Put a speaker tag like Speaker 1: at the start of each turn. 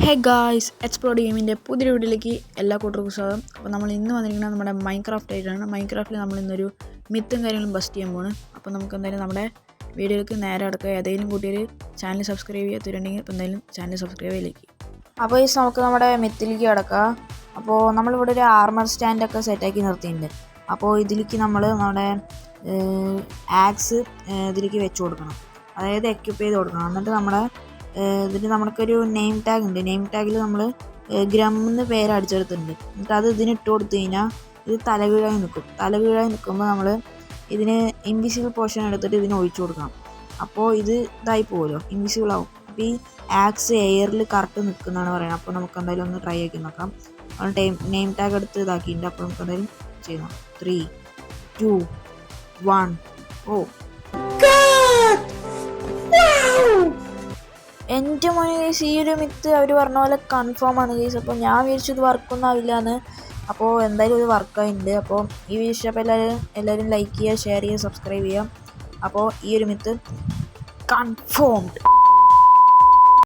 Speaker 1: Hey guys, explore ഗെയിമിൻ്റെ പുതിയൊരു വീഡിയോയിലേക്ക് എല്ലാ കൂട്ടർക്കും സ്വാഗതം. അപ്പോൾ നമ്മൾ ഇന്ന് വന്നിരിക്കുന്നത് നമ്മുടെ മൈൻക്രാഫ്റ്റ് ആയിട്ടാണ്. മൈൻക്രാഫ്റ്റിൽ നമ്മൾ ഇന്നൊരു മിത്തും കാര്യങ്ങളും ബസ്റ്റ് ചെയ്യാൻ പോകുന്നത്. അപ്പോൾ നമുക്ക് എന്തായാലും നമ്മുടെ വീഡിയോയിലേക്ക് നേരെ അടക്കുക. ഏതെങ്കിലും കൂട്ടിയൊരു ചാനൽ സബ്സ്ക്രൈബ് ചെയ്യാത്തിട്ടുണ്ടെങ്കിൽ ഇപ്പോൾ എന്തായാലും ചാനൽ സബ്സ്ക്രൈബ് ചെയ്യിലേക്ക്. അപ്പോൾ ഈ നമുക്ക് നമ്മുടെ മിത്തിലേക്ക് കിടക്കുക. അപ്പോൾ നമ്മളിവിടെ ഒരു ആർമർ സ്റ്റാൻഡൊക്കെ സെറ്റാക്കി നിർത്തിയിട്ടുണ്ട്. അപ്പോൾ ഇതിലേക്ക് നമ്മൾ നമ്മുടെ ആക്സ് ഇതിലേക്ക് വെച്ച് കൊടുക്കണം, അതായത് എക്യുപ്പ് ചെയ്ത് കൊടുക്കണം. എന്നിട്ട് നമ്മുടെ ഇതിന് നമുക്കൊരു നെയിം ടാഗ് ഉണ്ട്. നെയിം ടാഗിൽ നമ്മൾ ഗ്രമ്മെന്ന് പേര് അടിച്ചെടുത്തിട്ടുണ്ട്. എന്നിട്ട് അത് ഇതിന് ഇട്ട് കൊടുത്തു കഴിഞ്ഞാൽ ഇത് തലകീഴായി നിൽക്കും. തലകീഴായി നിൽക്കുമ്പോൾ നമ്മൾ ഇതിന് ഇൻവിസിബിൾ പോർഷൻ എടുത്തിട്ട് ഇതിന് ഒഴിച്ചു കൊടുക്കണം. അപ്പോൾ ഇത് ഇതായി പോകുമല്ലോ, ഇൻവിസിബിൾ ആവും. അപ്പോൾ ഈ ആക്സ് എയറിൽ കറക്റ്റ് നിൽക്കുന്നതാണ് പറയുന്നത്. അപ്പോൾ നമുക്ക് എന്തായാലും ഒന്ന് ട്രൈ ആക്കി നോക്കാം. നെയിം ടാഗ് എടുത്ത് ഇതാക്കിയിട്ടുണ്ട്. അപ്പോൾ നമുക്ക് എന്തായാലും ചെയ്യാം. 3, 2, 1 ഓ എൻ്റെ മോനെ ഗൈസ്, ഈ ഒരു മിത്ത് അവർ പറഞ്ഞ പോലെ കൺഫേം ആണ് ഗൈസ്. അപ്പോൾ ഞാൻ വിചാരിച്ചു ഇത് വർക്കൊന്നും ആവില്ല എന്ന്. അപ്പോൾ എന്തായാലും ഇത് വർക്കായിട്ടുണ്ട്. അപ്പോൾ ഈ വീഡിയോ ഇഷ്ടപ്പോൾ എല്ലാവരും ലൈക്ക് ചെയ്യുക, ഷെയർ ചെയ്യുക, സബ്സ്ക്രൈബ് ചെയ്യുക. അപ്പോൾ ഈ ഒരു മിത്ത് കൺഫേംഡ്.